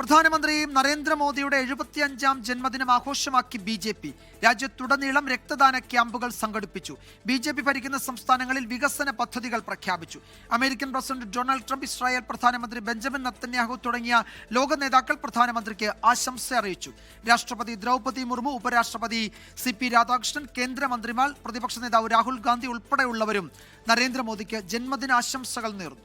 പ്രധാനമന്ത്രി നരേന്ദ്രമോദിയുടെ 75ാം ജന്മദിനം ആഘോഷമാക്കി BJP. രാജ്യത്തുടനീളം രക്തദാന ക്യാമ്പുകൾ സംഘടിപ്പിച്ചു. BJP ഭരിക്കുന്ന സംസ്ഥാനങ്ങളിൽ വികസന പദ്ധതികൾ പ്രഖ്യാപിച്ചു. American president Donald Trump, Israel പ്രധാനമന്ത്രി ബെഞ്ചമിൻ നെതന്യാഹു തുടങ്ങിയ ലോക നേതാക്കൾ പ്രധാനമന്ത്രിക്ക് ആശംസ അറിയിച്ചു. രാഷ്ട്രപതി ദ്രൗപദി മുർമു, ഉപരാഷ്ട്രപതി CP രാധാകൃഷ്ണൻ, കേന്ദ്രമന്ത്രിമാർ, പ്രതിപക്ഷ നേതാവ് രാഹുൽ ഗാന്ധി ഉൾപ്പെടെയുള്ളവരും നരേന്ദ്രമോദിക്ക് ജന്മദിനാശംസകൾ നേർന്നു.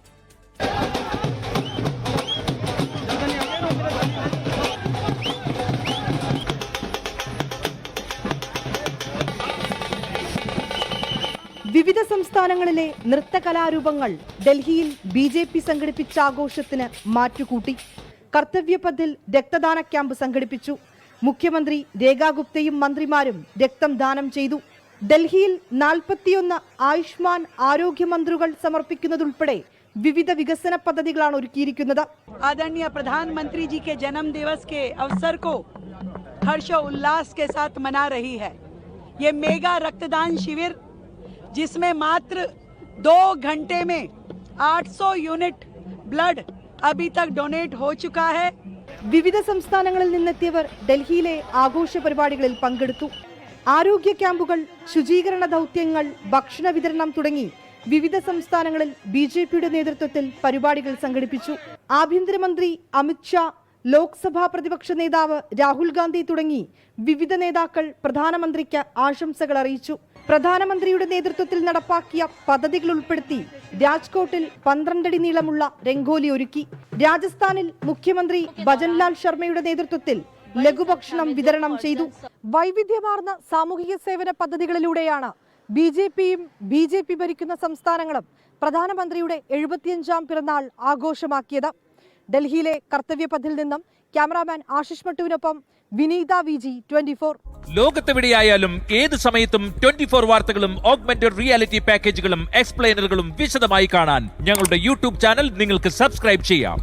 വിവിധ സംസ്ഥാനങ്ങളിലെ നൃത്തകലാരൂപങ്ങൾ ഡൽഹിയിൽ BJP സംഘടിപ്പിച്ച ആഘോഷത്തിന് മാറ്റുകൂട്ടി. കർത്തവ്യപഥിൽ രക്തദാന ക്യാമ്പ് സംഘടിപ്പിച്ചു. മുഖ്യമന്ത്രി രേഖാ ഗുപ്തയും മന്ത്രിമാരും രക്തം ദാനം ചെയ്തു. ഡൽഹിയിൽ 41 ആയുഷ്മാൻ ആരോഗ്യമന്ത്രികൾ സമർപ്പിക്കുന്നതുൾപ്പെടെ വിവിധ വികസന പദ്ധതികളാണ് ഒരുക്കിയിരിക്കുന്നത്. आदरणीय प्रधानमंत्री जी के जन्म दिवस के अवसर को हर्षोल्लास के साथ मना रही है. ये मेगा रक्तदान शिविर जिसमें मात्र 2 घंटे में 800 यूनिट ब्लड अभी तक डोनेट हो चुका है. വിവിധ സംസ്ഥാനങ്ങളിൽ നിന്നെത്തിയവർ ഡൽഹിയിലെ ആഘോഷ പരിപാടികളിൽ പങ്കെടുത്തു. ആരോഗ്യ ക്യാമ്പുകൾ, ശുചീകരണ ദൗത്യങ്ങൾ, ഭക്ഷണ വിതരണം തുടങ്ങി വിവിധ സംസ്ഥാനങ്ങളിൽ BJPയുടെ നേതൃത്വത്തിൽ പരിപാടികൾ സംഘടിപ്പിച്ചു. ആഭ്യന്തരമന്ത്രി അമിത് ഷാ, ലോക്സഭാ പ്രതിപക്ഷ നേതാവ് രാഹുൽ ഗാന്ധി തുടങ്ങി വിവിധ നേതാക്കൾ പ്രധാനമന്ത്രിക്ക് ആശംസകൾ അറിയിച്ചു. പ്രധാനമന്ത്രിയുടെ നേതൃത്വത്തിൽ നടപ്പാക്കിയ പദ്ധതികൾ ഉൾപ്പെടുത്തി രാജ്കോട്ടിൽ 12 അടി നീളമുള്ള രംഗോലി ഒരുക്കി. രാജസ്ഥാനിൽ മുഖ്യമന്ത്രി ഭജൻലാൽ ശർമ്മയുടെ നേതൃത്വത്തിൽ ലഘുഭക്ഷണം വിതരണം ചെയ്തു. വൈവിധ്യമാർന്ന സാമൂഹിക സേവന പദ്ധതികളിലൂടെയാണ് BJPയും BJP ഭരിക്കുന്ന സംസ്ഥാനങ്ങളും പ്രധാനമന്ത്രിയുടെ 75ാം പിറന്നാൾ ആഘോഷമാക്കിയത്. ഡൽഹിയിലെ കർത്തവ്യപഥിൽ നിന്നും ക്യാമറാമാൻ ആശിഷ് മട്ടുവിനൊപ്പം വിനീത VG 24. ലോകത്തെവിടെയായാലും ഏത് സമയത്തും 24 വാർത്തകളും ഓഗ്മെന്റഡ് റിയാലിറ്റി പാക്കേജുകളും എക്സ്പ്ലെയിനറുകളും വിശദമായി കാണാൻ ഞങ്ങളുടെ YouTube ചാനൽ നിങ്ങൾക്ക് സബ്സ്ക്രൈബ് ചെയ്യാം.